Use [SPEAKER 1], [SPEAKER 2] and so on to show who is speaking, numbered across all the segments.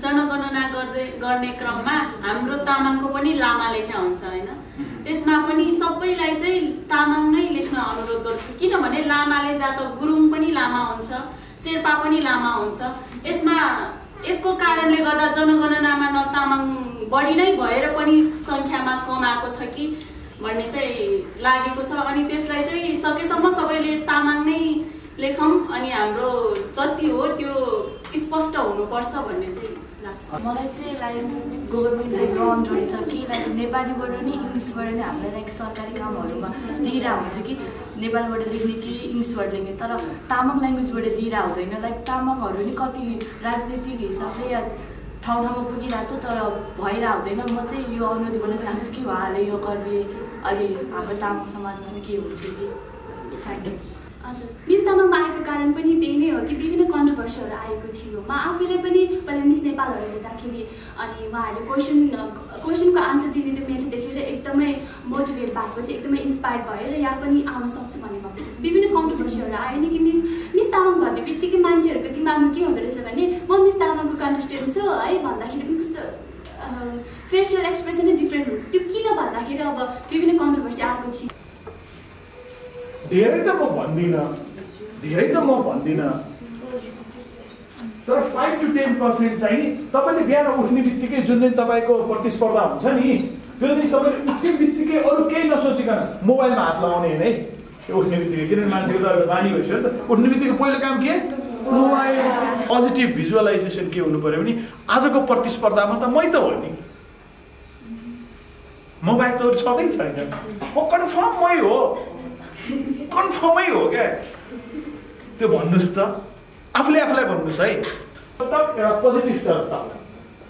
[SPEAKER 1] जनगणना गर्ने क्रममा हाम्रो तामाङको पनि लामा लेख्या हुन्छ हैन। त्यसमा पनि सबैलाई चाहिँ तामाङ नै लेख्न अनुरोध गर्छु, किनभने लामा लेख्दा त गुरुङ पनि लामा हुन्छ, शेर्पा पनि लामा हुन्छ। यसको कारणले गर्दा जनगणनामा न तामाङ बढी नै भएर पनि संख्यामा कम आएको छ कि भन्ने चाहिँ लागेको छ। अनि त्यसलाई चाहिँ सकेसम्म सबैले तामाङ नै लेखौँ अनि हाम्रो जति हो त्यो स्पष्ट हुनुपर्छ भन्ने चाहिँ लाग्छ।
[SPEAKER 2] मलाई चाहिँ लाइक गभर्मेन्टले ग्राउन्ड रहेछ कि लाइक नेपालीबाट नि इङ्ग्लिसबाट नि हामीलाई लाइक सरकारी कामहरूमा दिइरहेको हुन्छ कि नेपालीबाट लेख्ने कि इङ्ग्लिसबाट लेख्ने, तर तामाङ ल्याङ्ग्वेजबाट दिइरहेको हुँदैन। लाइक तामाङहरू नि कति राजनीतिक हिसाबले या ठाउँ ठाउँमा पुगिरहेको छ तर भइरहेको हुँदैन। म चाहिँ यो अनुरोध गर्न चाहन्छु कि उहाँले यो गरिदिए अलि हाम्रो तामाङ समाजमा पनि के हुन्थ्यो कि।
[SPEAKER 3] हजुर, मिस तामाङमा आएको कारण पनि त्यही नै हो कि विभिन्न कन्ट्रोभर्सीहरू आएको थियो। म आफैले पनि पहिला मिस नेपालहरू हेर्दाखेरि अनि उहाँहरूले क्वेसनको आन्सर दिने त्यो मेथड देखेर एकदमै मोटिभेट भएको थिएँ, एकदमै इन्सपायर भएर यहाँ पनि आउन सक्छु भन्ने भएको थियो। विभिन्न कन्ट्रोभर्सीहरू आयो नि कि मिस तामाङ भन्ने बित्तिकै मान्छेहरूको दिमागमा के हुँदो रहेछ भने म मिस तामाङको कन्टेस्टेन्ट छु है भन्दाखेरि कस्तो फेसियल एक्सप्रेसन नै डिफ्रेन्ट हुन्छ। त्यो किन भन्दाखेरि अब विभिन्न कन्ट्रोभर्सी आएको थियो।
[SPEAKER 4] धेरै त म भन्दिनँ तर 5 to 10% चाहिँ नि तपाईँले बिहान उठ्ने बित्तिकै जुन दिन तपाईँको प्रतिस्पर्धा हुन्छ नि त्यो दिन तपाईँले उठ्ने बित्तिकै अरू केही नसोचिकन मोबाइलमा हात लगाउने है उठ्ने बित्तिकै, किनभने मान्छेको त बानी भइसक्यो नि त। उठ्ने बित्तिकै पहिलो काम के मोबाइल। पोजिटिभ भिजुअलाइजेसन के हुनु पर्यो भने आजको प्रतिस्पर्धामा त मै त हो नि, म बाहेक त अरू छँदै छैन, म कन्फर्मै हो क्या। त्यो भन्नुहोस् त, आफूलाई भन्नुहोस् है। एउटा पोजिटिभ सर्टक,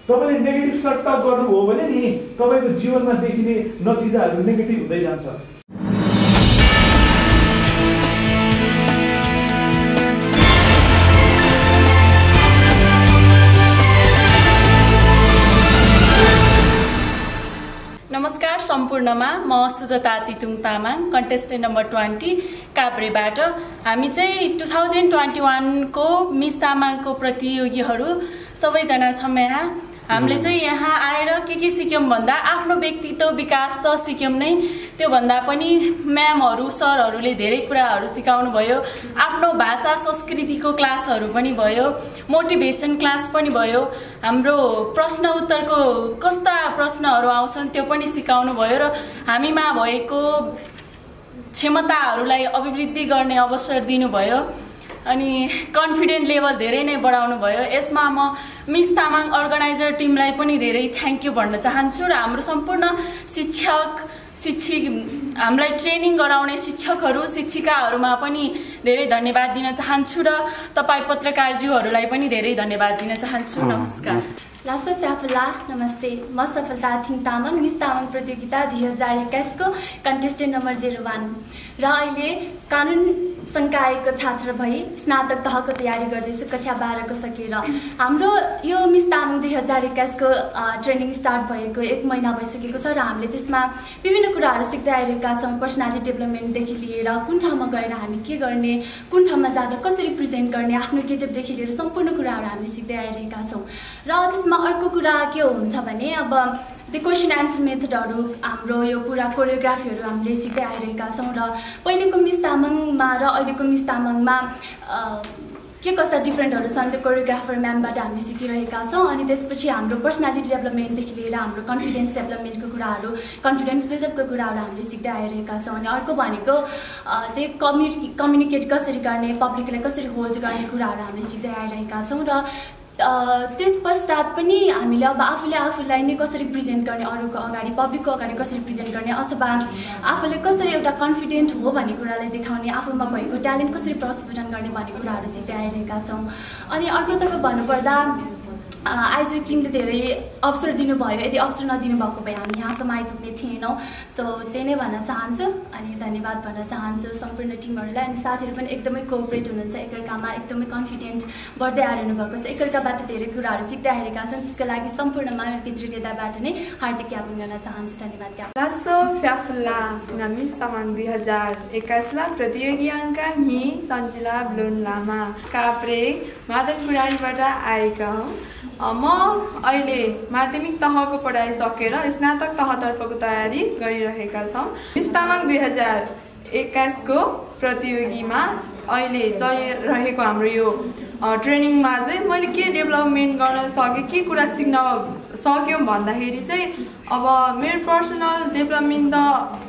[SPEAKER 4] तपाईँले नेगेटिभ सर्टक गर्नुभयो भने नि तपाईँको जीवनमा देखिने नतिजाहरू नेगेटिभ हुँदै जान्छ।
[SPEAKER 1] नमस्कार सम्पूर्णमा, म सुजता तितुङ तामाङ, कन्टेस्टेन्ट नम्बर 20 काभ्रेबाट। हामी चाहिँ 2021 को मिस तामाङको प्रतियोगीहरू सबैजना छौँ यहाँ। हामीले चाहिँ यहाँ आएर के सिक्यौँ भन्दा आफ्नो व्यक्तित्व विकास त सिक्यौँ नै, त्यो भन्दा पनि म्यामहरू सरहरूले धेरै कुराहरू सिकाउनु भयो। आफ्नो भाषा संस्कृतिको क्लासहरू पनि भयो, मोटिभेसन क्लास पनि भयो, हाम्रो प्रश्न उत्तरको कस्ता प्रश्नहरू आउँछन् त्यो पनि सिकाउनु भयो र हामीमा भएको क्षमताहरूलाई अभिवृद्धि गर्ने अवसर दिनुभयो अनि कन्फिडेन्ट लेभल धेरै नै बढाउनु भयो। यसमा म मिस तामाङ अर्गनाइजर टिमलाई पनि धेरै थ्याङ्क यू भन्न चाहन्छु र हाम्रो सम्पूर्ण शिक्षक हामीलाई ट्रेनिङ गराउने शिक्षकहरू शिक्षिकाहरूमा पनि धेरै धन्यवाद दिन चाहन्छु र तपाईँ पत्रकारज्यूहरूलाई पनि धेरै धन्यवाद दिन चाहन्छु। नमस्कार।
[SPEAKER 3] लासो फ्याफुला, नमस्ते। म सफलता थिङ तामाङ, मिस तामाङ प्रतियोगिता 2021 को कन्टेस्टेन्ट नम्बर 01 र अहिले कानुन संकायको छात्र भई स्नातक तहको तयारी गर्दैछु, कक्षा 12 को सकेर। हाम्रो यो मिस तामाङ 2021 को ट्रेनिङ स्टार्ट भएको 1 महिना भइसकेको छ र हामीले त्यसमा विभिन्न कुराहरू सिक्दै आइरहेका छौँ। पर्सनालिटी डेभलपमेन्टदेखि लिएर कुन ठाउँमा गएर हामी के गर्ने, कुन ठाउँमा जाँदा कसरी प्रेजेन्ट गर्ने, आफ्नो गेटअपदेखि लिएर सम्पूर्ण कुराहरू हामीले सिक्दै आइरहेका छौँ। र त्यसमा अर्को कुरा के हुन्छ भने अब त्यो क्वेसन एन्सर मेथडहरू हाम्रो यो पुरा कोरियोग्राफीहरू हामीले सिक्दै आइरहेका छौँ र पहिलेको मिस तामाङमा र अहिलेको मिस तामाङमा के कस्ता डिफ्रेन्टहरू छन् त्यो कोरियोग्राफर म्यामबाट हामीले सिकिरहेका छौँ। अनि त्यसपछि हाम्रो पर्सनालिटी डेभलपमेन्टदेखि लिएर हाम्रो कन्फिडेन्स डेभलपमेन्टको कुराहरू, कन्फिडेन्स बिल्डअपको कुराहरू हामीले सिक्दै आइरहेका छौँ। अनि अर्को भनेको त्यही कम्युनिकेट कसरी गर्ने, पब्लिकलाई कसरी होल्ड गर्ने कुराहरू हामीले सिक्दै आइरहेका छौँ। र त्यस पश्चात पनि हामीले अब आफूलाई नै कसरी प्रेजेन्ट गर्ने, अरूको अगाडि पब्लिकको अगाडि कसरी प्रेजेन्ट गर्ने, अथवा आफूले कसरी एउटा कन्फिडेन्ट हो भन्ने कुरालाई देखाउने, आफूमा भएको ट्यालेन्ट कसरी प्रस्फुटन गर्ने भन्ने कुराहरू सिक्दै आइरहेका छौँ। अनि अर्कोतर्फ भन्नुपर्दा आयोजक टिमले धेरै अवसर दिनुभयो, यदि अवसर नदिनु भएको भए हामी यहाँसम्म आइपुग्ने थिएनौँ। सो त्यही नै भन्न चाहन्छु अनि धन्यवाद भन्न चाहन्छु सम्पूर्ण टिमहरूलाई। अनि साथीहरू पनि एकदमै कोअपरेट हुनुहुन्छ, एकअर्कामा एकदमै कन्फिडेन्ट बढ्दै आइरहनु भएको छ, एकअर्काबाट धेरै कुराहरू सिक्दै आइरहेका छन्। त्यसको लागि सम्पूर्णमा भित्री हृदयबाट नै हार्दिक ज्ञापन गर्न चाहन्छु। धन्यवाद।
[SPEAKER 5] लासो फ्याफुल्ला मिस तामाङ 2021 प्रतियोगी अङ्क हि सञ्जिला ब्लुन लामा काभ्रे मादनपुरारीबाट आएका हौँ। म अहिले माध्यमिक तहको पढाइ सकेर स्नातक तहतर्फको तयारी गरिरहेका छौँ। मिस तामाङ 2021 को प्रतियोगीमा अहिले चलिरहेको हाम्रो यो ट्रेनिङमा चाहिँ मैले के डेभलपमेन्ट गर्न सकेँ, के कुरा सिक्न सक्यौँ भन्दाखेरि चाहिँ अब मेरो पर्सनल डेभलपमेन्ट त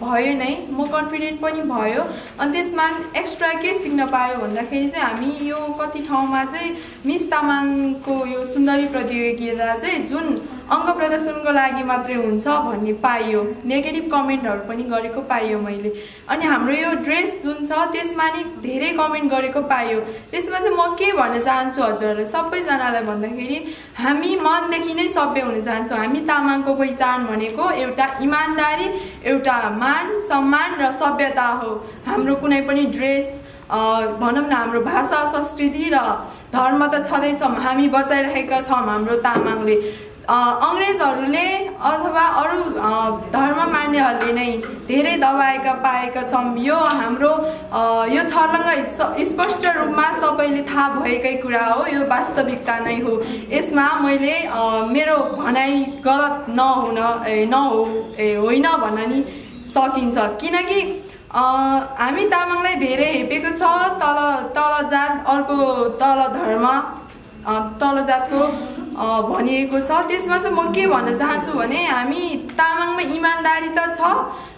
[SPEAKER 5] भयो नै, म कन्फिडेन्ट पनि भयो। अनि त्यसमा एक्स्ट्रा के सिक्न पायो भन्दाखेरि चाहिँ हामी यो कति ठाउँमा चाहिँ मिस तामाङको यो सुन्दरी प्रतियोगिता चाहिँ जुन अङ्ग प्रदर्शनको लागि मात्रै हुन्छ भन्ने पाइयो, नेगेटिभ कमेन्टहरू पनि गरेको पाइयो मैले। अनि हाम्रो यो ड्रेस जुन छ त्यसमा नि धेरै कमेन्ट गरेको पाइयो। त्यसमा चाहिँ म के भन्न चाहन्छु हजुरहरूलाई सबैजनालाई भन्दाखेरि हामी मनदेखि नै सभ्य हुन चाहन्छौँ। हामी तामाङको पहिचान भनेको एउटा इमान्दारी, एउटा मान सम्मान र सभ्यता हो। हाम्रो कुनै पनि ड्रेस भनौँ न, हाम्रो भाषा संस्कृति र धर्म त छँदैछ, हामी बचाइरहेका छौँ हाम्रो तामाङले। अङ्ग्रेजहरूले अथवा अरू धर्म मान्नेहरूले नै धेरै दबाएका पाएका छौँ। यो हाम्रो यो छर्लङ्ग स्पष्ट रूपमा सबैले थाहा भएकै कुरा हो, यो वास्तविकता नै हो। यसमा मैले मेरो भनाइ गलत होइन भन्न नि सकिन्छ, किनकि हामी तामाङलाई धेरै हेपेको छ तल जात, अर्को तल धर्म, तल जातको भनिएको छ। त्यसमा चाहिँ म के भन्न चाहन्छु भने हामी तामाङमा इमान्दारी त छ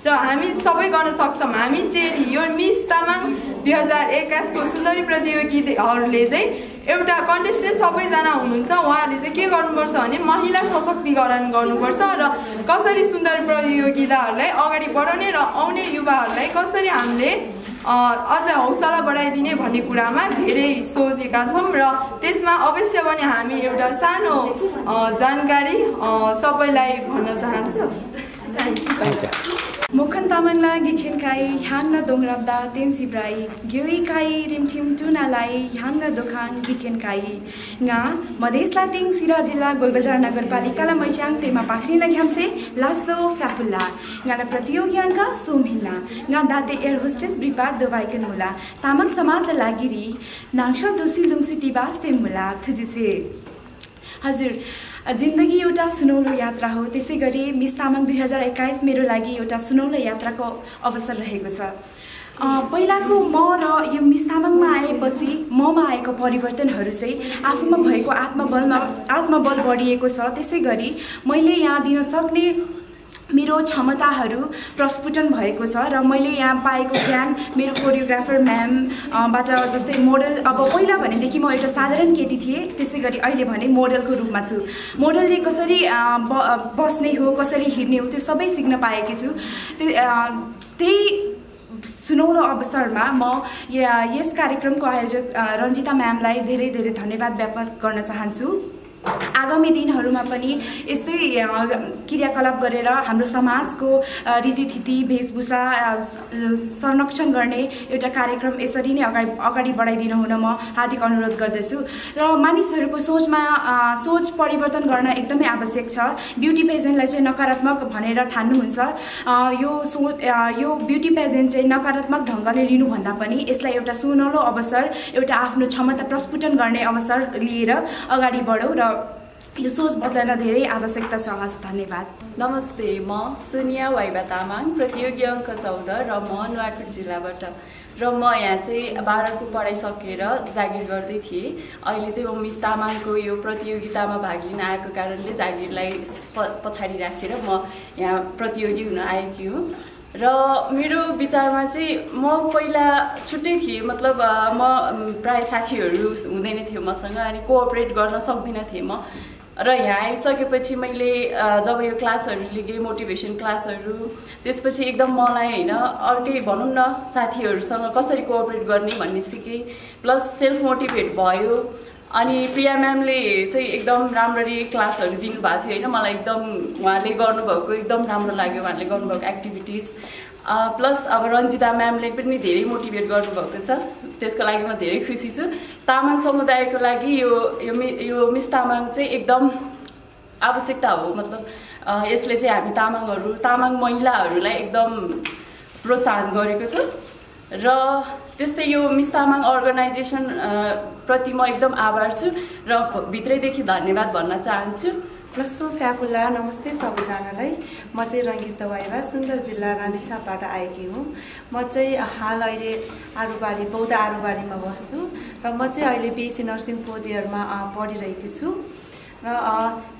[SPEAKER 5] र हामी सबै गर्न सक्छौँ। हामी चाहिँ यो मिस तामाङ 2021 को सुन्दरी प्रतियोगीहरूले चाहिँ एउटा कन्टेस्टेन्ट सबैजना हुनुहुन्छ, उहाँहरूले चाहिँ के गर्नुपर्छ भने महिला सशक्तिकरण गर्नुपर्छ र कसरी सुन्दरी प्रतियोगिताहरूलाई अगाडि बढाउने र आउने युवाहरूलाई कसरी हामीले अझ हौसला बढाइदिने भन्ने कुरामा धेरै सोचेका छौँ। र त्यसमा अवश्य पनि हामी एउटा सानो जानकारी सबैलाई भन्न चाहन्छु।
[SPEAKER 6] मोखन तामाङला गिखेनकाई ह्याङ्न दोङराब्दा तेन्सिब्राई ग्योइकाई रिमठिम टुनालाई ह्याङ्न दोखाङ गिखेनकाई nga मधेसला तिङ सिरा जिल्ला गोलबजार नगरपालिकाला मैचाङ तेमा पाखरी लाग्यामसे लासो फ्याफुल्ला गाना प्रतियोगी अङ्क सोमहिन्ना nga दाते एयर होस्टेस ब्रिपा दोबाइकन मुला तामाङ समाज लागिरी नाङसो दोसी लुङसी टिबा सेमुला थुजिसे। हजुर, जिन्दगी एउटा सुनौलो यात्रा हो, त्यसै गरी मिस तामाङ 2021 मेरो लागि एउटा सुनौलो यात्राको अवसर रहेको छ। पहिलाको म र यो मिस तामाङमा आएपछि ममा आएको परिवर्तनहरू चाहिँ आफूमा भएको आत्मबल बढिएको छ। त्यसै गरी मैले यहाँ दिन सक्ने मेरो क्षमताहरू प्रस्फुटन भएको छ र मैले यहाँ पाएको ज्ञान मेरो कोरियोग्राफर म्यामबाट, जस्तै मोडल, अब पहिला भनेदेखि म एउटा साधारण केटी थिएँ, त्यसै गरी अहिले भने मोडलको रूपमा छु। मोडलले कसरी बस्ने हो, कसरी हिँड्ने हो, त्यो सबै सिक्न पाएकी छु। त्यही सुनौलो अवसरमा म यस कार्यक्रमको आयोजक रञ्जिता म्यामलाई धेरै धेरै धन्यवाद ज्ञापन गर्न चाहन्छु। आगामी दिनहरूमा पनि यस्तै क्रियाकलाप गरेर हाम्रो समाजको रीतिथिति वेशभूषा संरक्षण गर्ने एउटा कार्यक्रम यसरी नै अगाडि बढाइदिनु हुन म हार्दिक अनुरोध गर्दछु। र मानिसहरूको सोच परिवर्तन गर्न एकदमै आवश्यक छ। ब्युटी पेजेन्टलाई चाहिँ नकारात्मक भनेर ठान्नुहुन्छ, यो ब्युटी पेजेन्ट चाहिँ नकारात्मक ढङ्गले लिनुभन्दा पनि यसलाई एउटा सुनौलो अवसर, एउटा आफ्नो क्षमता प्रस्फुटन गर्ने अवसर लिएर अगाडि बढौँ र यो सोच बदलन धेरै आवश्यकता छ। हस्, धन्यवाद।
[SPEAKER 7] नमस्ते, म सोनिया वाइबा तामाङ, प्रतियोगी अङ्क 14 र म नुवाकोट जिल्लाबाट। र म यहाँ चाहिँ 12 को पढाइ सकेर जागिर गर्दै थिएँ। अहिले चाहिँ म मिस तामाङको यो प्रतियोगितामा भाग लिन आएको कारणले जागिरलाई पछाडि राखेर म यहाँ प्रतियोगी हुन आएकी हुँ। र मेरो विचारमा चाहिँ म पहिला छुट्टै थिएँ, मतलब म प्राय साथीहरू हुँदैन थियो मसँग, अनि कोअपरेट गर्न सक्दिनँ थिएँ म। र यहाँ आइसकेपछि मैले जब यो क्लासहरू लिएँ, मोटिभेसन क्लासहरू, त्यसपछि एकदम मलाई होइन अर्कै भनौँ न साथीहरूसँग कसरी कोअपरेट गर्ने भन्ने सिकेँ, प्लस सेल्फ मोटिभेट भयो। अनि प्रिया म्यामले चाहिँ एकदम राम्ररी क्लासहरू दिनुभएको थियो होइन, मलाई एकदम उहाँले गर्नुभएको एकदम राम्रो लाग्यो, उहाँले गर्नुभएको एक्टिभिटिज। प्लस अब रञ्जिता म्यामले पनि धेरै मोटिभेट गर्नुभएको छ, त्यसको लागि म धेरै खुसी छु। तामाङ समुदायको लागि यो मिस तामाङ चाहिँ एकदम आवश्यकता हो, मतलब यसले चाहिँ हामी तामाङ महिलाहरूलाई एकदम प्रोत्साहन गरेको छ। र त्यस्तै यो मिस तामाङ अर्गनाइजेसन प्रति म एकदम आभार छु र भित्रैदेखि धन्यवाद भन्न चाहन्छु।
[SPEAKER 8] लस्सो फ्याफुल्ला, नमस्ते सबैजनालाई। म चाहिँ रङ्गिता वाइवा सुन्दर जिल्ला रामेछापबाट आएकी हुँ। म चाहिँ हाल अहिले आरुबारी बौद्ध आरुबारीमा बस्छु र म चाहिँ अहिले बिएससी नर्सिङ फोर्थ इयरमा पढिरहेकी छु र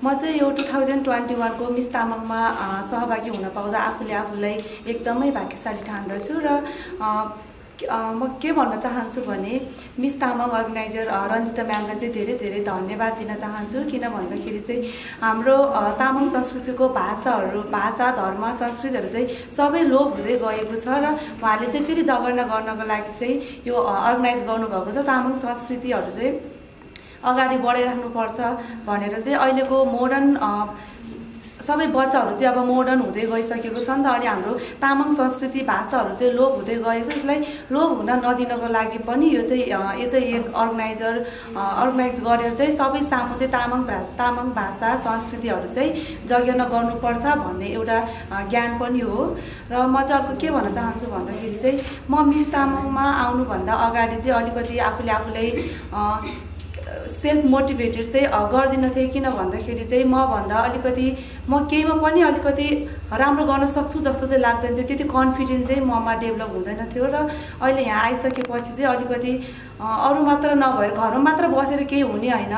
[SPEAKER 8] म चाहिँ यो 2021 को मिस तामाङमा सहभागी हुन पाउँदा आफूलाई एकदमै भाग्यशाली ठान्दछु र म के भन्न चाहन्छु भने मिस तामाङ अर्गनाइजर रञ्जिता म्यामलाई चाहिँ धेरै धेरै धन्यवाद दिन चाहन्छु। किन भन्दाखेरि चाहिँ हाम्रो तामाङ संस्कृतिको भाषा धर्म संस्कृतिहरू चाहिँ सबै लोप हुँदै गएको छ र उहाँले चाहिँ फेरि जगर्ना गर्नको लागि चाहिँ यो अर्गनाइज गर्नुभएको छ। तामाङ संस्कृतिहरू चाहिँ अगाडि बढाइराख्नुपर्छ भनेर चाहिँ अहिलेको मोडर्न सबै बच्चाहरू चाहिँ अब मोडर्न हुँदै गइसकेको छ नि त, अनि हाम्रो तामाङ संस्कृति भाषाहरू चाहिँ लोप हुँदै गएको छ। यसलाई लोप हुन नदिनको लागि पनि यो चाहिँ एक अर्गनाइज गरेर चाहिँ सबै सामु चाहिँ तामाङ भाषा संस्कृतिहरू चाहिँ जगेर्न गर्नुपर्छ भन्ने एउटा ज्ञान पनि हो। र म चाहिँ अर्को के भन्न चाहन्छु भन्दाखेरि चाहिँ म मिस तामाङमा आउनुभन्दा अगाडि चाहिँ अलिकति आफूलाई सेल्फ मोटिभेटेड चाहिँ गर्दिनँ थिएँ। किन भन्दाखेरि चाहिँ म केहीमा पनि अलिकति राम्रो गर्न सक्छु जस्तो चाहिँ लाग्दैन थियो। त्यति कन्फिडेन्स चाहिँ ममा डेभलप हुँदैन थियो र अहिले यहाँ आइसकेपछि चाहिँ अलिकति अरू मात्र नभएर घरमा मात्र बसेर केही हुने होइन,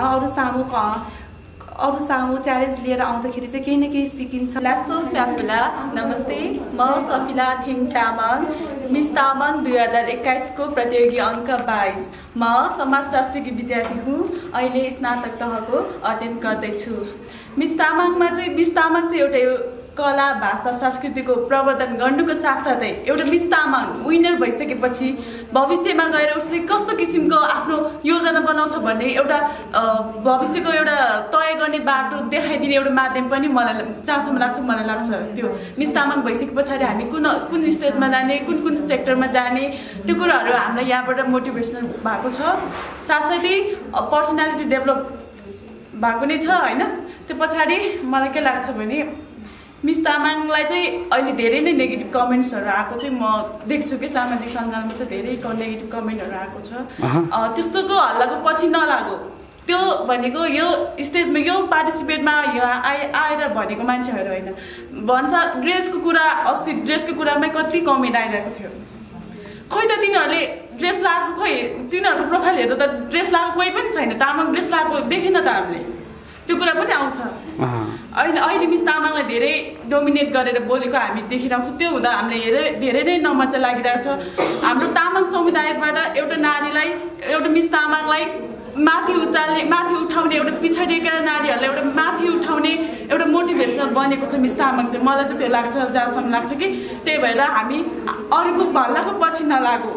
[SPEAKER 8] अरू सामु च्यालेन्ज लिएर आउँदाखेरि चाहिँ केही न केही सिकिन्छ।
[SPEAKER 1] लासो फ्याफुला, नमस्ते। म सफिला थिङ तामाङ, मिस तामाङ 2021 को प्रतियोगी अङ्क 22। म समाजशास्त्रकी विद्यार्थी हुँ, अहिले स्नातक तहको अध्ययन गर्दैछु। मिस तामाङ चाहिँ एउटा कला भाषा संस्कृतिको प्रवर्धन गर्नुको साथसाथै एउटा मिस तामाङ विनर भइसकेपछि भविष्यमा गएर उसले कस्तो किसिमको आफ्नो योजना बनाउँछ भन्ने एउटा भविष्यको एउटा तय गर्ने बाटो देखाइदिने एउटा माध्यम पनि मलाई लाग्छ। त्यो मिस तामाङ भइसके पछाडि हामी कुन स्टेजमा जाने, कुन सेक्टरमा जाने, त्यो कुराहरू हामीलाई यहाँबाट मोटिभेसनल भएको छ। साथसाथै पर्सनालिटी डेभलप भएको नै छ होइन। त्यो पछाडि मलाई के लाग्छ भने मिस तामाङलाई चाहिँ अहिले धेरै नै नेगेटिभ कमेन्ट्सहरू आएको चाहिँ म देख्छु कि सामाजिक सञ्जालमा चाहिँ धेरै नेगेटिभ कमेन्टहरू आएको छ। त्यस्तोको हल्लाको पछि नलागो, त्यो भनेको यो स्टेजमा यो पार्टिसिपेटमा आएर भनेको मान्छेहरू होइन। भन्छ ड्रेसको कुरामै कति कमेन्ट आइरहेको थियो। खोइ त तिनीहरूले ड्रेस लगाएको, तिनीहरूको प्रोफाइल हेर्दा त ड्रेस लगाएको कोही पनि छैन। तामाङ ड्रेस लगाएको देखेन त हामीले, त्यो कुरा पनि आउँछ। अहिले मिस तामाङलाई धेरै डोमिनेट गरेर बोलेको हामी देखिरहेको छौँ। त्यो हुँदा हामीलाई धेरै नै नमजा लागिरहेको छ। हाम्रो तामाङ समुदायबाट एउटा नारीलाई, एउटा मिस तामाङलाई माथि उठाउने, एउटा पिछडिएका नारीहरूलाई एउटा माथि उठाउने एउटा मोटिभेसनल बनेको छ मिस तामाङ चाहिँ। मलाई चाहिँ त्यो लाग्छ, जहाँसम्म लाग्छ कि त्यही भएर हामी अरूको भल्लाको पछि नलागो।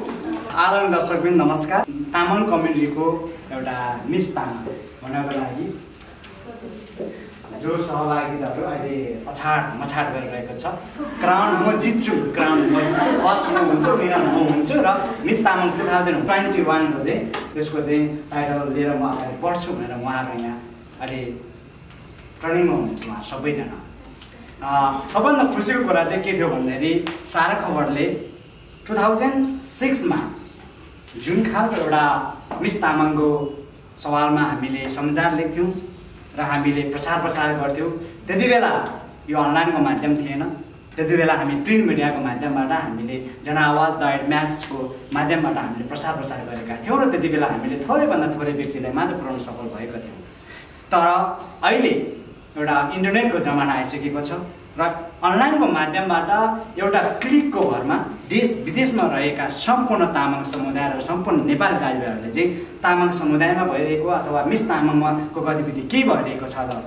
[SPEAKER 9] आदरणीय दर्शकबिन नमस्कार। तामाङ कम्युनिटीको एउटा मिस तामाङ भन्नको लागि जो सहभागिताहरू अहिले मछाड गरिरहेको छ। क्राउन म जित्छु, फर्स्ट म हुन्छु, विनर म हुन्छु र मिस तामाङ 2021 को चाहिँ त्यसको चाहिँ टाइटल लिएर म अगाडि बढ्छु भनेर उहाँहरू यहाँ अहिले ट्रेनिङमा हुनुहुन्छ उहाँ सबैजना। सबभन्दा खुसीको कुरा चाहिँ के थियो भन्दाखेरि सारा खबरले 2006 मा जुन खालको एउटा मिस तामाङको सवालमा हामीले समाचार लेख्थ्यौँ र हामीले प्रचार गर्थ्यौँ। त्यति बेला यो अनलाइनको माध्यम थिएन। त्यति बेला हामी प्रिन्ट मिडियाको माध्यमबाट हामीले जनआवाज द एडम्याक्सको माध्यमबाट हामीले प्रचार गरेका थियौँ र त्यति बेला हामीले थोरैभन्दा थोरै व्यक्तिलाई मात्र पुर्याउन सफल भएका थियौँ। तर अहिले एउटा इन्टरनेटको जमाना आइसकेको छ र अनलाइनको माध्यमबाट एउटा क्लिकको भरमा देश विदेशमा रहेका सम्पूर्ण तामाङ समुदाय र सम्पूर्ण नेपाली दाजुभाइहरूले चाहिँ तामाङ समुदायमा भइरहेको अथवा मिस तामाङको गतिविधि के भइरहेको छ त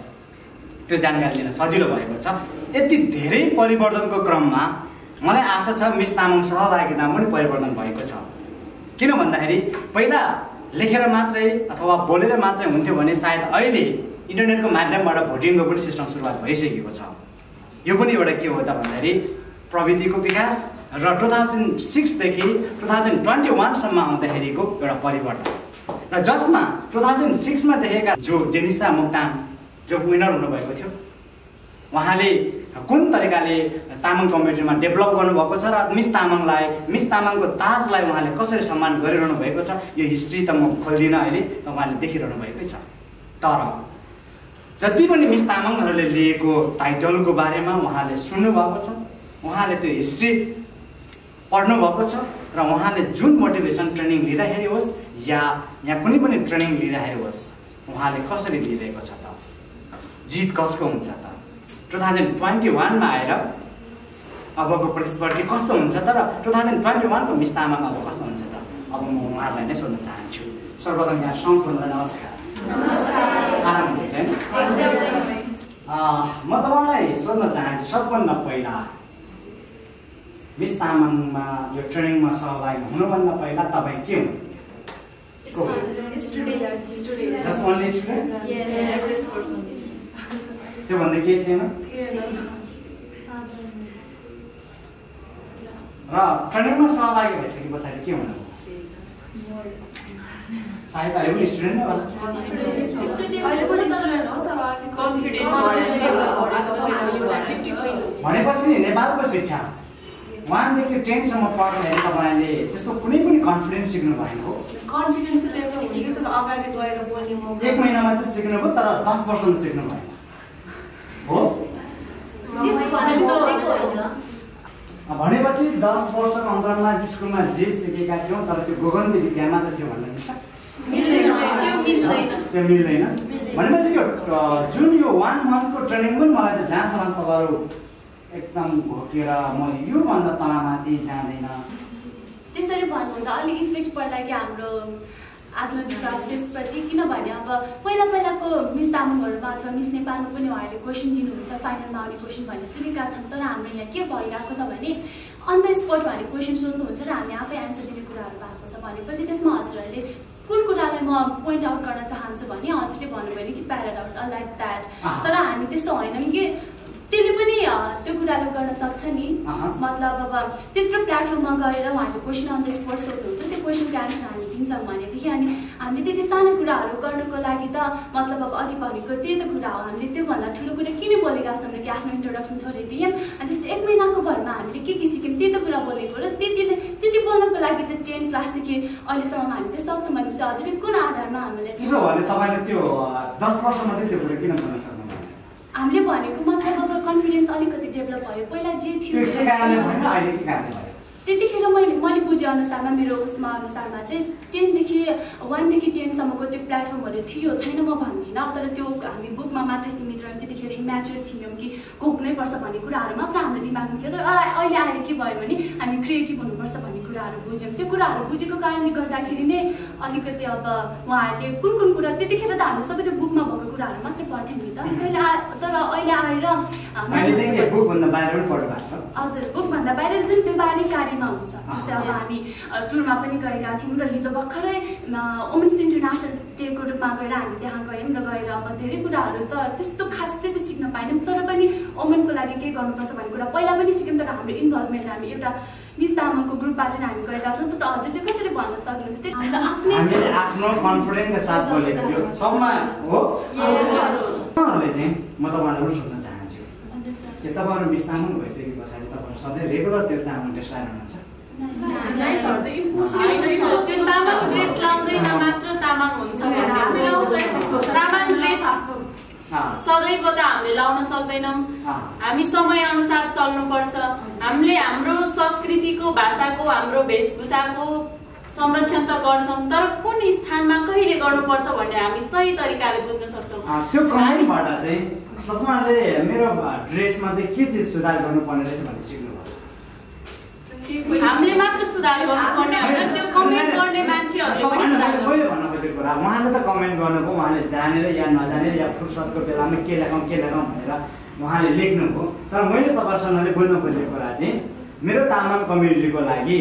[SPEAKER 9] त्यो जानकारी लिन सजिलो भएको छ। यति धेरै परिवर्तनको क्रममा मलाई आशा छ मिस तामाङ सहभागितामा पनि परिवर्तन भएको छ। किन भन्दाखेरि पहिला लेखेर मात्रै अथवा बोलेर मात्रै हुन्थ्यो भने सायद अहिले इन्टरनेटको माध्यमबाट भोटिङको पनि सिस्टम सुरुवात भइसकेको छ। यो पनि एउटा के हो त भन्दाखेरि प्रविधिको विकास र 2006 देखि 2021 सम्म आउँदाखेरिको एउटा परिवर्तन र जसमा 2006 मा देखेका जो जेनिसा मोक्तान जो विनर हुनुभएको थियो उहाँले कुन तरिकाले तामाङ कम्युनिटीमा डेभलप गर्नुभएको छ र मिस तामाङको ताजलाई उहाँले कसरी सम्मान गरिरहनु भएको छ यो हिस्ट्री त म खोल्दिनँ अहिले तपाईँले देखिरहनु भएकै छ। तर जति पनि मिस तामाङहरूले लिएको टाइटलको बारेमा उहाँले सुन्नुभएको छ, उहाँले त्यो हिस्ट्री पढ्नु भएको छ र उहाँले जुन मोटिभेसन ट्रेनिङ लिँदाखेरि होस् या यहाँ कुनै पनि ट्रेनिङ लिँदाखेरि होस् उहाँले कसरी लिइरहेको छ त, जित कसको हुन्छ त, 2021 मा आएर अबको प्रतिस्पर्धी कस्तो हुन्छ त र 2021 को मिस तामाङ अब कस्तो हुन्छ त, अब म उहाँहरूलाई नै सोध्न चाहन्छु। सर्वप्रथम यहाँ सम्पूर्णलाई नमस्कार। आराम हुन्छ हैन? म तपाईलाई सोध्न चाहन्छु सबभन्दा पहिला मिस तामाङमा यो ट्रेनिङमा सहभागी हुनुभन्दा पहिला तपाईँ के हुनु? Just only student? त्योभन्दा केही थिएन? र ट्रेनिङमा सहभागी भइसके पछाडि के हुनु? सायद अहिले पनि स्टुडेन्ट नै होला। भनेपछि नेपालको शिक्षा 1 देखि 10 सम्म पढ्दाखेरि तपाईँले त्यस्तो कुनै पनि कन्फिडेन्स सिक्नु भएन हो?
[SPEAKER 2] कन्फिडेन्स त हुन्थ्यो तर अगाडि गएर बोल्ने मौका
[SPEAKER 9] 1 महिनामा चाहिँ सिक्नुभयो तर 10 वर्षमा सिक्नु भएन हो? भनेपछि 10 वर्षको अन्तरालमा स्कुलमा जे सिकेका थियौँ तर त्यो गोगन्ती विद्या मात्र थियो भन्नु मिल्छ? त्यो मिल्दैन। भनेपछि यो जुन यो 1 मन्थको ट्रेनिङ पनि मलाई चाहिँ जहाँसम्म तपाईँहरू एकदम घोकेर म योभन्दा तलमाथि जाँदैन
[SPEAKER 3] त्यसरी भन्नुहुँदा अलिक इफेक्ट पर्ला कि हाम्रो आत्मविश्वास त्यसप्रति, किनभने अब पहिलाको मिस तामाङहरूमा अथवा मिस नेपालमा पनि उहाँहरूले क्वेसन दिनुहुन्छ, फाइनलमा आउने क्वेसन भन्ने सुनेका छन्। तर हाम्रो यहाँ के भइरहेको छ भने अन द स्पट भन्ने क्वेसन सोध्नुहुन्छ र हामी आफै एन्सर दिने कुराहरू भएको छ भनेपछि त्यसमा हजुरहरूले कुन कुरालाई म पोइन्ट आउट गर्न चाहन्छु भने हजुरले भन्नुभयो कि प्याराडाउट लाइक द्याट, तर हामी त्यस्तो होइनौँ कि त्यसले पनि त्यो कुराहरू गर्न सक्छ नि। मतलब अब त्यत्रो प्लेटफर्ममा गएर उहाँहरूले क्वेसन अन द स्पट सोध्नुहुन्छ, त्यो क्वेसनको एन्सर हामी दिन्छौँ भनेदेखि अनि हामीले त्यति सानो कुराहरू गर्नको लागि त मतलब अब अघि भनेको त्यही त कुरा हो, हामीले त्योभन्दा ठुलो कुरा किन बोलेका छौँ कि आफ्नो इन्ट्रोडक्सन थोरै दियौँ अनि त्यस्तो 1 महिनाको भरमा हामीले के सिक्यौँ त्यही त कुरा बोलेको र त्यति बोल्नको लागि त 10 क्लासदेखि अहिलेसम्म हामी त्यो सक्छौँ भनेपछि हजुरले कुन आधारमा हामीलाई
[SPEAKER 9] त्यसो भने तपाईँले त्यो 10 वर्षमा चाहिँ त्यो कुरा किन भन्न सक्नु?
[SPEAKER 3] हामीले भनेको मतलब अब कन्फिडेन्स अलिकति डेभलप भयो। पहिला जे थियो त्यतिखेर मैले बुझेअनुसारमा मेरो उसमा अनुसारमा चाहिँ 1 देखि 10 सम्मको त्यो प्लेटफर्महरू थियो, छैन म भन्दिनँ, तर त्यो हामी बुकमा मात्रै सीमित रह्यौँ। त्यतिखेर इम्याच्योर थियौँ कि घोक्नै पर्छ भन्ने कुराहरू मात्र हाम्रो दिमागमा थियो। तर अहिले आएर के भयो भने हामी क्रिएटिभ हुनुपर्छ भन्ने कुराहरू बुझ्यौँ। त्यो कुराहरू बुझेको कारणले गर्दाखेरि नै अलिकति अब उहाँहरूले कुन कुरा त्यतिखेर त हामी सबै त्यो बुकमा भएको कुराहरू मात्रै पढ्थ्यौँ नि त। तर अहिले आएर हजुर बुकभन्दा बाहिर जुन व्यवहारिक कार्यमा हुन्छ, जस्तै अब हामी टुरमा पनि गएका थियौँ र हिजो भर्खरै वुमेन्स इन्टरनेसनल डेको रूपमा गएर हामी त्यहाँ गयौँ र गएर अब धेरै कुराहरू त त्यस्तो खास चाहिँ त सिक्न पाएनौँ, तर पनि वुमेनको लागि के गर्नुपर्छ भन्ने कुरा पहिला पनि सिक्यौँ। तर हाम्रो इन्भल्भमेन्ट हामी एउटा मिस तामाङको ग्रुपबाट नै हामी गएका छौँ। त हजुरले कसरी भन्न सक्नुहुन्छ? त्यो हाम्रो
[SPEAKER 9] आफ्नो कन्फिडेन्सका साथ बोलेको यो सबमा हो। चाहिँ म तपाईँहरूलाई सोध्न चाहन्छु के तपाईँहरू मिस तामाङ भइसके पछाडि तपाईँहरू सधैँ रेगुलर त्यो तामाङ ड्रेस लगाइरहनुहुन्छ?
[SPEAKER 1] तामाङ ड्रेस लाउँदैन मात्र तामाङ हुन्छ तामाङ ड्रेस सधैँको त हामीले लाउन सक्दैनौँ। हामी समयअनुसार चल्नुपर्छ। हामीले हाम्रो संस्कृतिको भाषाको हाम्रो वेशभूषाको संरक्षण त गर्छौँ, तर कुन स्थानमा कहिले गर्नुपर्छ भन्ने हामी सही तरिकाले बुझ्न सक्छौँ।
[SPEAKER 9] त्यो कमेन्टबाट चाहिँ तपाईँहरूले मेरो ड्रेसमा चाहिँ के चिज सुधार गर्नुपर्ने रहेछ भन्ने सिक्नुभयो?
[SPEAKER 1] हामीले मात्र सुधार गर्नुपर्ने होइन, त्यो कमेन्ट गर्ने मान्छेहरूले पनि सुधार गर्नु।
[SPEAKER 9] मैले भन्नु खोजेको कुरा उहाँले त कमेन्ट गर्नुभयो, उहाँले जानेर या नजानेर या फुर्सदको बेलामा के लेखौँ भनेर उहाँले लेख्नुभयो। तर मैले तपाईँहरूसँगले बोल्न खोजेको कुरा चाहिँ मेरो तामाङ कम्युनिटीको लागि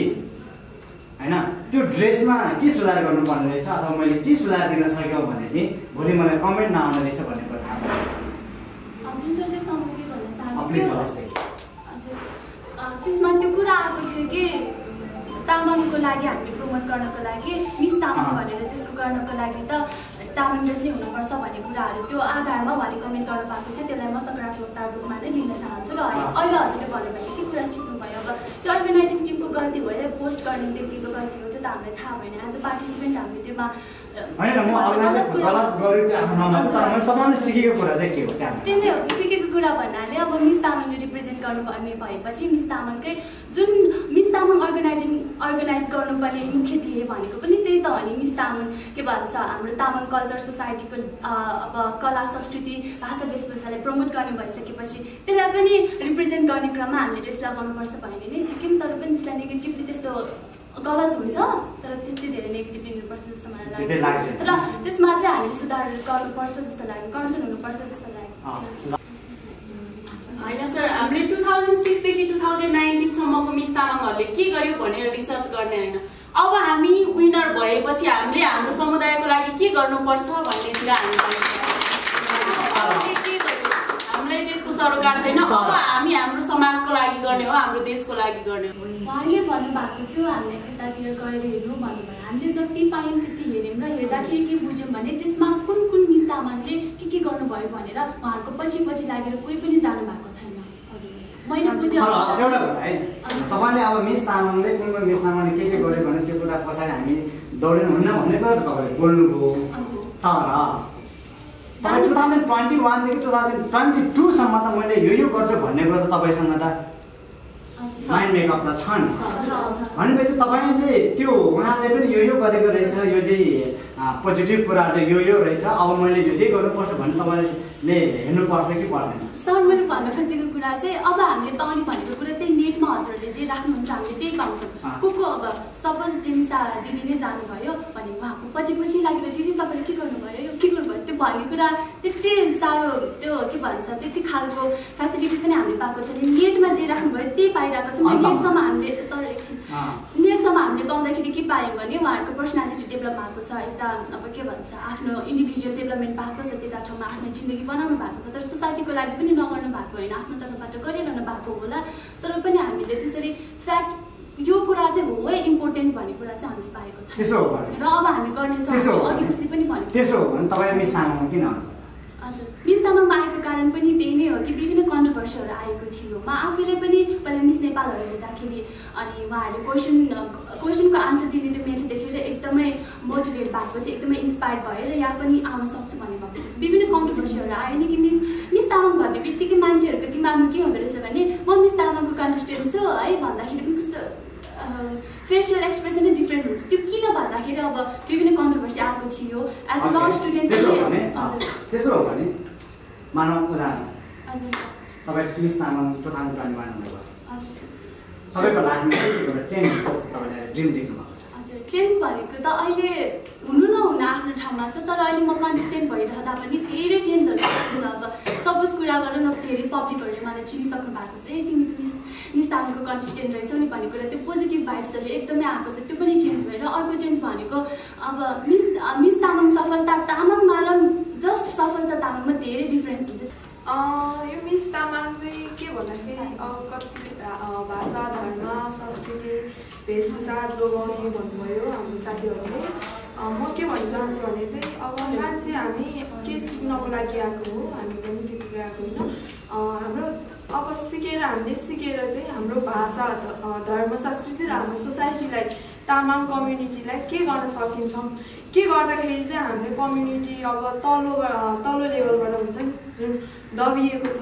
[SPEAKER 9] हैन त्यो ड्रेसमा के सुधार गर्नुपर्ने रहेछ अथवा मैले के सुधार दिन सक्यो भने चाहिँ भोलि मलाई कमेन्ट नआउने रहेछ भन्ने कुरा थाहा भयो।
[SPEAKER 3] हजुर सर त्यसमा म के भन्न चाहन्छु त्यसमा त्यो कुरा आएको थियो कि तामाङको लागि हामीले प्रमोट गर्नको लागि मिस तामाङ भनेर त्यसको गर्नको लागि त तामाङ ड्रेस नै हुनुपर्छ भन्ने कुराहरू त्यो आधारमा उहाँले कमेन्ट गर्नु भएको थियो। त्यसलाई म सकारात्मकता रूपमा नै लिन चाहन्छु र अहिले हजुरले भन्नुभयो के कुरा सिक्नुभयो। अब त्यो अर्गनाइजिङ टिमको गल्ती हो या पोस्ट गर्ने व्यक्तिको गल्ती हो त्यो त हामीलाई थाहा भएन। एज अ पार्टिसिपेन्ट हामीले त्योमा त्यही नै हो कि सिकेको कुरा भन्नाले अब मिस तामाङले रिप्रेजेन्ट गर्नुपर्ने भएपछि मिस तामाङकै जुन मिस तामाङ अर्गनाइज गर्नुपर्ने मुख्य थिए भनेको पनि त्यही त हो नि। मिस तामाङ के भन्छ हाम्रो तामाङ कल्चर सोसाइटीको अब कला संस्कृति भाषा वेशभूषालाई प्रमोट गर्ने भइसकेपछि त्यसलाई पनि रिप्रेजेन्ट गर्ने क्रममा हामीले ड्रेस लगाउनुपर्छ भन्ने नै सिक्यौँ। तर पनि त्यसलाई नेगेटिभली त्यस्तो गलत हुन्छ तर त्यति धेरै नेगेटिभ लिनुपर्छ जस्तो मलाई लाग्यो। तर त्यसमा चाहिँ हामीले सुधार गर्नुपर्छ जस्तो लाग्यो, करेक्सन हुनुपर्छ जस्तो लाग्यो।
[SPEAKER 1] होइन सर, हामीले 2006 देखि 2019सम्मको मिस तामाङहरूले के गर्यो भनेर रिसर्च गर्ने होइन। अब हामी विनर भएपछि हामीले हाम्रो समुदायको लागि के गर्नुपर्छ भन्नेतिर हामीलाई त्यसको सरोकार छैन। अब हामी हाम्रो समाजको लागि गर्ने हो, हाम्रो देशको लागि गर्ने हो।
[SPEAKER 3] उहाँले भन्नुभएको थियो हामीले त्यतातिर गएर हेर्नु भन्नुभयो। हामीले जति पायौँ त्यति हेऱ्यौँ र हेर्दाखेरि के बुझ्यौँ भने त्यसमा कुन कुन मिस तामाङले के गर्नुभयो भनेर उहाँहरूको पछि लागेर कोही पनि जानु भएको छैन। मैले बुझेँ
[SPEAKER 9] एउटा है तपाईँले अब मिस तामाङले कुन कुन मिस तामाङले के गर्यो भने त्यो कुरा पछाडि हामी दौडिनु हुन्न भनेको तपाईँले बोल्नुभयो। तर 2021 देखि 2022सम्म त मैले यो गर्छु भन्ने कुरा त तपाईँसँग त माइन्ड मेकअप त छ नि। भनेपछि तपाईँले त्यो उहाँले पनि यो गरेको रहेछ, यो चाहिँ पोजिटिभ कुरा चाहिँ यो रहेछ, अब मैले यो गर्नुपर्छ भन्ने तपाईँले हेर्नु पर्छ कि पर्दैन?
[SPEAKER 3] सर मैले भन्न खोजेको कुरा चाहिँ अब हामीले पाउने भनेको कुरा त्यही नेटमा हजुरहरूले जे राख्नुहुन्छ हामीले त्यही पाउँछौँ। को अब सपोज जेमिसा दिदी नै जानुभयो भने उहाँको पछि लागेर दिदी तपाईँले के गर्नुभयो यो के गर्नुभयो त्यो भन्ने कुरा त्यति साह्रो त्यो के भन्छ त्यति खालको फेसिलिटी पनि हामीले पाएको छैन। नेटमा जे राख्नुभयो त्यही पाइरहेको छ। नेटसम्म हामीले सर एकछिन नेटसम्म हामीले पाउँदाखेरि के पायौँ भने उहाँहरूको पर्सनालिटी डेभलप भएको छ, यता अब के भन्छ आफ्नो इन्डिभिजुअल डेभलपमेन्ट भएको छ, त्यता ठाउँमा आफ्नो जिन्दगी बनाउनु भएको छ। तर सोसाइटीको लागि पनि नगर्नु भएको होइन, आफ्नो तर्फबाट गरिरहनु भएको होला। तर पनि हामीले त्यसरी फ्याक्ट यो कुरा चाहिँ हो है इम्पोर्टेन्ट भन्ने कुरा चाहिँ हामीले पाएको छ।
[SPEAKER 9] त्यसो हो
[SPEAKER 3] र अब हामी गर्नेछौँ। अघि उसले पनि भनेको
[SPEAKER 9] त्यसो हो भने तपाईँ मिस तामाङ किन?
[SPEAKER 3] हजुर, मिस तामाङमा आएको कारण पनि त्यही नै हो कि विभिन्न कन्ट्रोभर्सीहरू आएको थियो। म आफैले पनि पहिला मिस नेपालहरू हेर्दाखेरि अनि उहाँहरूले क्वेसनको आन्सर दिने त्यो मेथड देखेर एकदमै मोटिभेट भएको थियो, एकदमै इन्सपायर भएर यहाँ पनि आउन सक्छु भन्ने भएको थियो। विभिन्न कन्ट्रोभर्सीहरू आयो नि कि मिस तामाङ भन्ने बित्तिकै मान्छेहरूको दिमागमा के हुँदो रहेछ भने म मिस तामाङको कन्टेस्टेन्ट छु है भन्दाखेरि पनि कस्तो फेसियल एक्सप्रेसन नै डिफ्रेन्ट हुन्छ। त्यो किन भन्दाखेरि अब विभिन्न कन्ट्रोभर्सी आएको थियो। एज अ ल स्टुडेन्ट
[SPEAKER 9] त्यसो हो भने मानव उदाहरण
[SPEAKER 3] हजुर
[SPEAKER 9] तपाईँ मिस तामाङ 2021 हुनुभयो।
[SPEAKER 3] हजुर
[SPEAKER 9] तपाईँको लाइफमा एउटा चेन्ज हुन्छ जस्तो तपाईँले ड्रिम देख्नु भएको छ?
[SPEAKER 3] हजुर, चेन्ज भनेको त अहिले हुनु नहुनु आफ्नो ठाउँमा छ। तर अहिले म कन्टेस्टेन्ट भइरहँदा पनि धेरै चेन्जहरू भएको छ। अब सपोज कुरा गरेर न धेरै पब्लिकहरूले मलाई चिनिसक्नु भएको छ, तिमी मिस तामाङको कन्टेस्टेन्ट रहेछौ नि भन्ने कुरा, त्यो पोजिटिभ भाइब्सहरू एकदमै आएको छ। त्यो पनि चेन्ज भएर अर्को चेन्ज भनेको अब मिस तामाङ सफलता तामाङमा र जस्ट सफलता तामाङमा धेरै डिफ्रेन्स हुन्छ।
[SPEAKER 5] यो मिस तामाङ चाहिँ के भन्दाखेरि कति भाषा धर्म संस्कृति वेशभूषा जोगाउने भन्नुभयो हाम्रो साथीहरूले। म के भन्न चाहन्छु भने चाहिँ अब मान्छे हामी के सिक्नको लागि आएको हो, हामी पनि त्यतिकै आएको होइन। हाम्रो अब हामीले सिकेर चाहिँ हाम्रो भाषा धर्म संस्कृति र हाम्रो सोसाइटीलाई तामाङ कम्युनिटीलाई के गर्न सकिन्छौँ, के गर्दाखेरि चाहिँ हामीले कम्युनिटी अब तल्लो लेभलबाट हुन्छ नि जुन दबिएको छ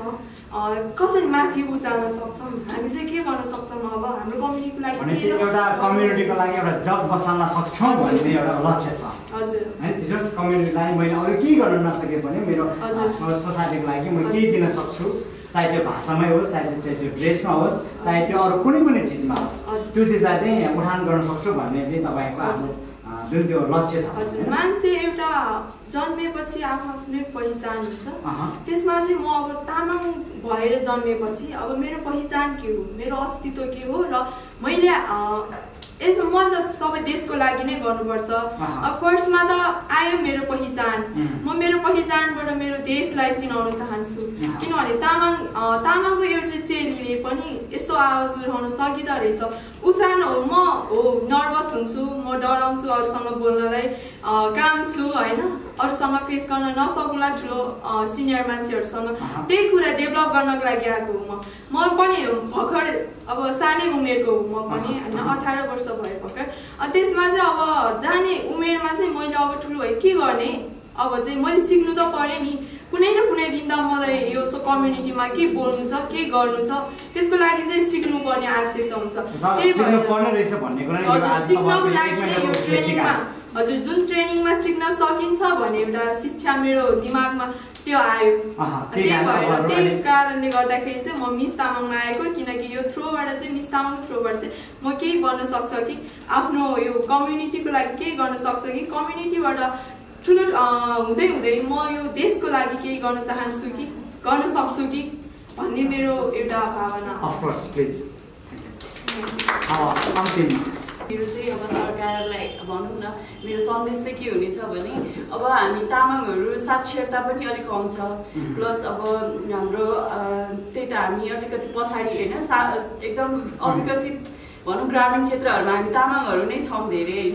[SPEAKER 5] कसरी माथि उजान सक्छौँ, हामी चाहिँ के गर्न सक्छौँ। अब हाम्रो कम्युनिटीको लागि
[SPEAKER 9] एउटा कम्युनिटीको लागि एउटा जब बसाल्न सक्छौँ भन्ने एउटा लक्ष्य छ।
[SPEAKER 5] हजुर
[SPEAKER 9] है, जस कम्युनिटीलाई मैले अरू केही गर्न नसके पनि मेरो सोसाइटीको लागि म केही दिन सक्छु, चाहे त्यो भाषामै होस्, चाहे त्यो ड्रेसमा होस्, चाहे त्यो अरू कुनै चिजमा होस्, त्यो चिजलाई चाहिँ उठान गर्न सक्छु भन्ने चाहिँ तपाईँको आफ्नो जुन त्यो लक्ष्य छ।
[SPEAKER 5] हजुर, मान्छे एउटा जन्मेपछि आफ्नै पहिचान हुन्छ। त्यसमा चाहिँ म अब तामाङ भएर जन्मेपछि अब मेरो पहिचान के हो, मेरो अस्तित्व के हो र मैले यसो म त सबै देशको लागि नै गर्नुपर्छ। फर्स्टमा त आयो मेरो पहिचान, म मेरो पहिचानबाट मेरो देशलाई चिनाउन चाहन्छु। किनभने तामाङको एउटा चेलीले पनि यस्तो आवाज उठाउन सकिँदो रहेछ। उसानो हो, म हो नर्भस हुन्छु, म डराउँछु अरूसँग बोल्नलाई, काम्छु होइन, अरूसँग फेस गर्न नसकुला ठुलो सिनियर मान्छेहरूसँग। त्यही कुरा डेभलप गर्नको लागि आएको हो म पनि भर्खर अब सानै उमेरको हो म पनि होइन, 18 वर्ष भयो भर्खर। त्यसमा चाहिँ अब जाने उमेरमा चाहिँ मैले अब ठुलो भए के गर्ने, अब चाहिँ मैले सिक्नु त पऱ्यो नि। कुनै न कुनै दिन त मलाई यो कम्युनिटीमा के बोल्नु छ, के गर्नु छ, त्यसको लागि चाहिँ सिक्नुपर्ने आवश्यकता हुन्छ। त्यही भएर सिक्नको लागि नै यो ट्रेनिङमा हजुर जुन ट्रेनिङमा सिक्न सकिन्छ भन्ने एउटा शिक्षा मेरो दिमागमा त्यो आयो। त्यही कारणले गर्दाखेरि चाहिँ म मिस तामाङमा आएको, किनकि यो थ्रोबाट चाहिँ मिस तामाङको थ्रोबाट चाहिँ म केही गर्न सक्छ कि आफ्नो यो कम्युनिटीको लागि केही गर्न सक्छ कि कम्युनिटीबाट ठुलो हुँदै हुँदै म यो देशको लागि केही गर्न चाहन्छु कि गर्न सक्छु कि भन्ने मेरो एउटा भावना।
[SPEAKER 7] मेरो चाहिँ अब सरकारलाई भनौँ न, मेरो सन्देश चाहिँ के हुनेछ भने अब हामी तामाङहरू साक्षरता पनि अलिक कम छ, प्लस अब हाम्रो त्यही त हामी अलिकति पछाडि होइन, एकदम अविकसित भनौँ ग्रामीण क्षेत्रहरूमा हामी तामाङहरू नै छौँ धेरै होइन।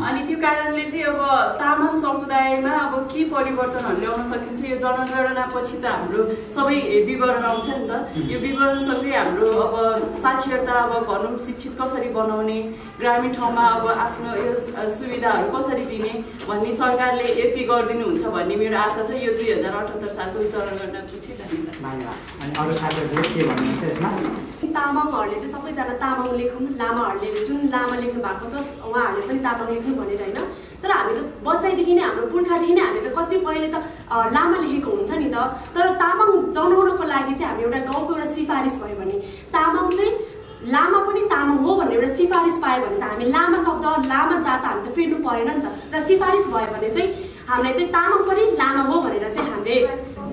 [SPEAKER 7] अनि त्यो कारणले चाहिँ अब तामाङ समुदायमा अब के परिवर्तनहरू ल्याउन सकिन्छ, यो जनगणना पछि त हाम्रो सबै विवरण आउँछ नि त। यो विवरणसँगै हाम्रो अब साक्षरता अब भनौँ शिक्षित कसरी बनाउने, ग्रामीण ठाउँमा अब आफ्नो यो सुविधाहरू कसरी दिने भन्ने सरकारले यति गरिदिनुहुन्छ भन्ने मेरो आशा छ यो 2078 सालको जनगणना पछि।
[SPEAKER 10] तामाङहरूले चाहिँ सबैजना तामाङ लेखौँ, लामाहरूले जुन लामा लेख्नु भएको छ उहाँहरूले पनि तामाङ लेख्नु भनेर होइन। तर हामी त बच्चादेखि नै हाम्रो पुर्खादेखि नै हामी त कति पहिले त लामा लेखेको हुन्छ नि त। तर तामाङ जनाउनको लागि चाहिँ हामी एउटा गाउँको एउटा सिफारिस भयो भने तामाङ चाहिँ लामा पनि तामाङ हो भन्ने एउटा सिफारिस पायो भने त हामी लामा शब्द लामा जात हामी त फेर्नु परेन नि त। र सिफारिस भयो भने चाहिँ हामीलाई चाहिँ तामाङ पनि लामा हो भनेर चाहिँ हामीले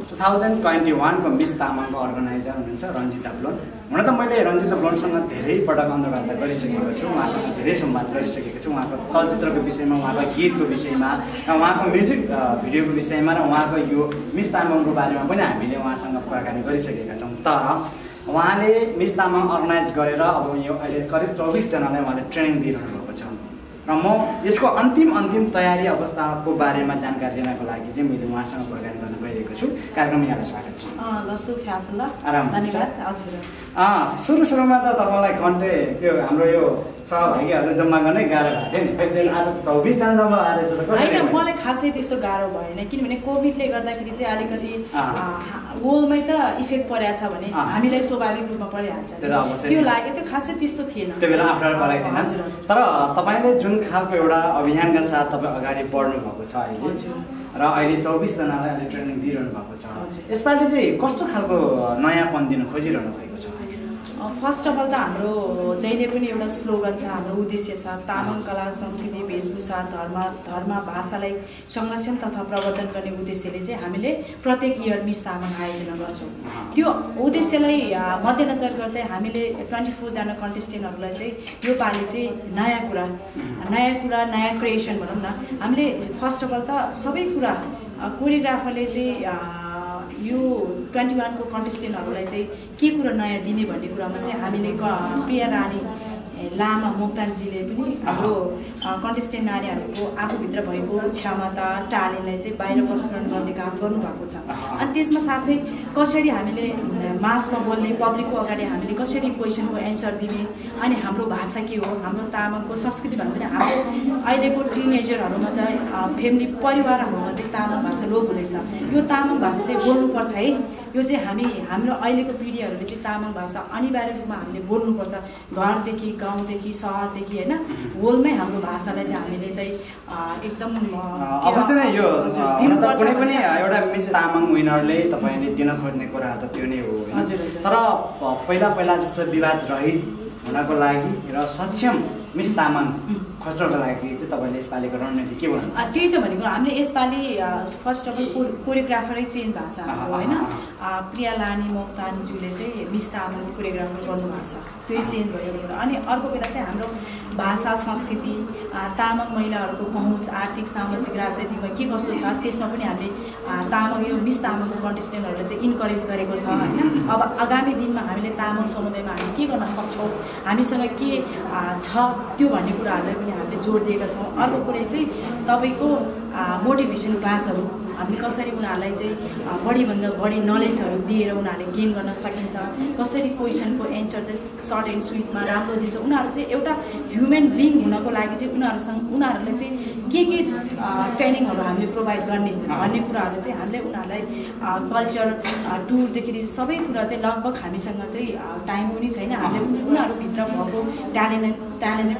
[SPEAKER 9] 2021 को मिस तामाङको अर्गनाइजर हुनुहुन्छ रञ्जिता ब्लोन। हुन त मैले रञ्जिता ब्लोनसँग धेरै पटक अन्तर्वार्ता गरिसकेको छु, उहाँसँग धेरै संवाद गरिसकेको छु, उहाँको चलचित्रको विषयमा, उहाँको गीतको विषयमा, उहाँको म्युजिक भिडियोको विषयमा र उहाँको यो मिस तामाङको बारेमा पनि हामीले उहाँसँग कुराकानी गरिसकेका छौँ। तर उहाँले मिस तामाङ अर्गनाइज गरेर अब यो अहिले करिब 24 जनालाई उहाँले ट्रेनिङ दिइरहनु भएको छ र म यसको अन्तिम तयारी अवस्थाको बारेमा जानकारी लिनको लागि चाहिँ मैले उहाँसँग कुराकानी गर्न गइरहेको छु। कार्यक्रम यहाँलाई स्वागत छ। सुरुमा त तपाईँलाई कन्टे त्यो हाम्रो यो सहभागीहरू जम्मा गर्नै गाह्रो भएको थियो नि, फेरि आज 24 जना जम्मा आएर
[SPEAKER 1] होइन। मलाई खासै त्यस्तो गाह्रो भएन, किनभने कोभिडले गर्दाखेरि चाहिँ अलिकति होलमै त इफेक्ट परेको छ भने हामीलाई स्वाभाविक रूपमा परिहाल्छ, त्यो लाग्यो। त्यो खासै त्यस्तो थिएन,
[SPEAKER 9] त्यो बेला अप्ठ्यारो परेको थिएन। तर तपाईँले जुन खालको एउटा अभियानका साथ तपाईँ अगाडि बढ्नु भएको छ अहिले र अहिले 24 जनालाई अहिले ट्रेनिङ दिइरहनु भएको छ, यसपालि चाहिँ कस्तो खालको नयाँपन दिन खोजिरहनु भएको छ?
[SPEAKER 1] फर्स्ट अफ अल त हाम्रो जहिले पनि एउटा स्लोगन छ, हाम्रो उद्देश्य छ तामाङ कला संस्कृति वेशभूषा धर्म भाषालाई संरक्षण तथा प्रवर्धन गर्ने उद्देश्यले चाहिँ हामीले प्रत्येक इयर मिस तामाङ आयोजना गर्छौँ। त्यो उद्देश्यलाई मध्यनजर गर्दै हामीले 24 जना कन्टेस्टेन्टहरूलाई चाहिँ यो पालि चाहिँ नयाँ कुरा नयाँ क्रिएसन भनौँ न। हामीले फर्स्ट अफ अल त सबै कुरा कोरियोग्राफरले चाहिँ यो 21 को कन्टेस्टेन्टहरूलाई चाहिँ के कुरा नयाँ दिने भन्ने कुरामा चाहिँ हामीले प्रिया रानी लामा मोक्तानजीले पनि हाम्रो कन्टेस्टेन्ट नानीहरूको आफूभित्र भएको क्षमता ट्यालेन्टलाई चाहिँ बाहिर प्रस्तुत गर्ने काम गर्नुभएको छ। अनि त्यसमा साथै कसरी हामीले मासमा बोल्ने पब्लिकको अगाडि हामीले कसरी क्वेसनको एन्सर दिने, अनि हाम्रो भाषा के हो, हाम्रो तामाङको संस्कृति भन्नु पनि हाम्रो अहिलेको टिनेजरहरूमा चाहिँ फ्यामिली परिवारहरूमा चाहिँ तामाङ भाषा लोप हुँदैछ। यो तामाङ भाषा चाहिँ बोल्नुपर्छ है, यो चाहिँ हाम्रो अहिलेको पिँढीहरूले चाहिँ तामाङ भाषा अनिवार्य रूपमा हामीले बोल्नुपर्छ। घरदेखि गाउँदेखि सहरदेखि होइन होलमै हाम्रो भाषालाई चाहिँ हामीले चाहिँ एकदम
[SPEAKER 9] अवश्य नै यो कुनै पनि एउटा मिस तामाङ विनरले तपाईँले दिन खोज्ने कुराहरू त त्यो नै हो। तर पहिला जस्तो विवाद रहित हुनको लागि र सक्षम मिस तामाङ खोज्नको लागि चाहिँ तपाईँले यसपालिको रणनीति के भन्नु?
[SPEAKER 11] त्यही त भनेको हामीले यसपालि फर्स्ट अफ अल कोरियोग्राफरै चेन्ज भएको छ हाम्रो होइन। प्रिया लानी मौसानीज्यूले चाहिँ मिस तामाङको कोरियोग्राफर गर्नुभएको छ, त्यो चेन्ज भयो एउटा। अनि अर्को बेला चाहिँ हाम्रो भाषा संस्कृति तामाङ महिलाहरूको पहुँच आर्थिक सामाजिक राजनीतिमा के कस्तो छ त्यसमा पनि हामीले तामाङ यो मिस तामाङको कन्टेस्टेन्टहरूलाई चाहिँ इन्करेज गरेको छ होइन। अब आगामी दिनमा हामीले तामाङ समुदायमा हामी के गर्न सक्छौँ, हामीसँग के छ त्यो भन्ने कुराहरूलाई पनि हामीले जोड दिएका छौँ। अर्को कुरा चाहिँ तपाईँको मोटिभेसन क्लासहरू हामीले कसरी उनीहरूलाई चाहिँ बढीभन्दा बढी नलेजहरू दिएर उनीहरूले गेन गर्न सकिन्छ, कसरी क्वेसनको एन्सर चाहिँ सर्ट एन्ड स्विटमा राम्रो दिन्छ। उनीहरू चाहिँ एउटा ह्युमन बिङ हुनको लागि चाहिँ उनीहरूले चाहिँ के ट्रेनिङहरू हामीले प्रोभाइड गर्ने भन्ने कुराहरू चाहिँ हामीले उनीहरूलाई कल्चर टुरदेखि सबै कुरा चाहिँ लगभग हामीसँग चाहिँ टाइम पनि छैन। हामीले उनीहरूभित्र भएको ट्यालेन्ट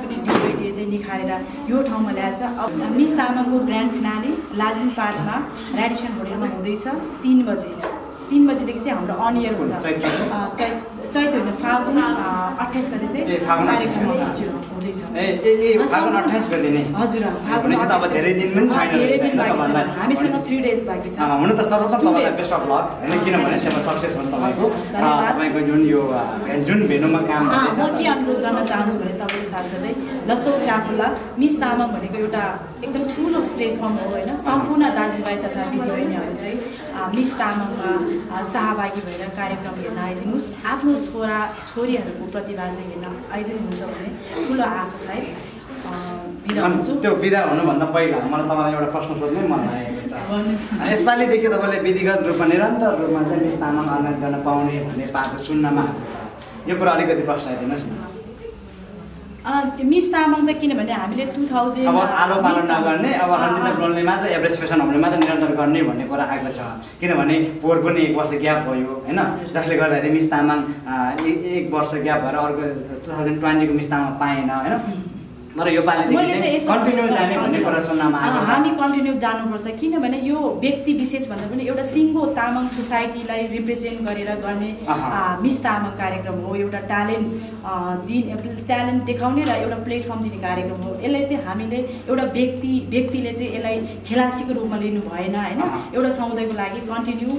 [SPEAKER 11] पनि डिबेट चाहिँ निखारेर यो ठाउँमा ल्याएछ। अब मिस तामाङको ग्रान्ड फिनाले लाजिङ पार्कमा रेडिसन होटेलमा हुँदैछ 3 बजे। 3 बजेदेखि चाहिँ हाम्रो अन इयर हुन्छ। चैत होइन फागुन 28 गते चाहिँ कार्यक्रम हुँदैछ।
[SPEAKER 9] फागुन 28 गते नै
[SPEAKER 11] हजुर
[SPEAKER 9] अब धेरै दिन पनि छैन
[SPEAKER 11] हामीसँग 3 डेज बाँकी छ।
[SPEAKER 9] हुन त सर्वप्रथम तपाईँलाई बेस्ट अफ लक होइन, किनभने त्यसमा सक्सेस होस् तपाईँको। तपाईँको जुन यो जुन भेन्यूमा काम गर्दैछ
[SPEAKER 11] म के अनुरोध गर्न चाहन्छु भने तपाईँको साथसाथै लसो फ्याफुल्ला मिस तामाङ भनेको एउटा एकदम ठुलो प्लेटफर्म हो होइन। सम्पूर्ण दाजुभाइ तथा दिदीबहिनीहरू चाहिँ मिस तामाङमा सहभागी भएर कार्यक्रम हेर्न आइदिनुहोस्। आफ्नो छोरा छोरीहरूको प्रतिभा चाहिँ हेर्न आइदिनुहुन्छ भने ठुलो आशा सायद बिदा हुन्छु।
[SPEAKER 9] त्यो बिदा हुनुभन्दा पहिला मलाई तपाईँलाई एउटा प्रश्न सोध्नै मन लागेको छ। यसपालिदेखि तपाईँले विधिगत रूपमा निरन्तर रूपमा चाहिँ मिस तामाङ अर्गनाइज गर्न पाउने भन्ने पाएको सुन्नमा आएको छ, यो कुरा अलिकति प्रश्न आइदिनुहोस् न।
[SPEAKER 11] मिस तामाङ त किनभने हामीले 2000
[SPEAKER 9] अब आलो पालो नगर्ने, अब रञ्जिता ब्रोनले मात्र एभरेज फेसनहरूले मात्र निरन्तर गर्ने भन्ने कुरा आएको छ। किनभने पोहोर पनि 1 वर्ष ग्याप भयो होइन, जसले गर्दाखेरि मिस तामाङ 1 वर्ष ग्याप भएर अर्को 2020 को मिस तामाङ पाएन होइन। तर यो पालिदेखि चाहिँ कन्टिन्यू जाने भन्ने कुरा सुन्नमा आएको छ।
[SPEAKER 11] हामी कन्टिन्यू जानुपर्छ किनभने यो व्यक्ति विशेष भन्दा पनि एउटा सिङ्गो तामाङ सोसाइटीलाई रिप्रेजेन्ट गरेर गर्ने मिस तामाङ कार्यक्रम हो। एउटा ट्यालेन्ट देखाउने र एउटा प्लेटफर्म दिने कार्यक्रम हो। यसलाई चाहिँ हामीले एउटा व्यक्तिले चाहिँ यसलाई खेलासीको रूपमा लिनु भएन होइन। एउटा समुदायको लागि कन्टिन्यू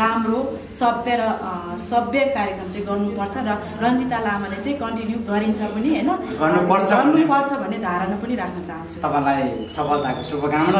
[SPEAKER 11] राम्रो सभ्य कार्यक्रम चाहिँ गर्नुपर्छ र रञ्जिता लामाले चाहिँ कन्टिन्यू गरिन्छ पनि होइन, गर्नुपर्छ भन्ने धारणा पनि राख्न चाहन्छु।
[SPEAKER 9] तपाईलाई सफलताको शुभकामना।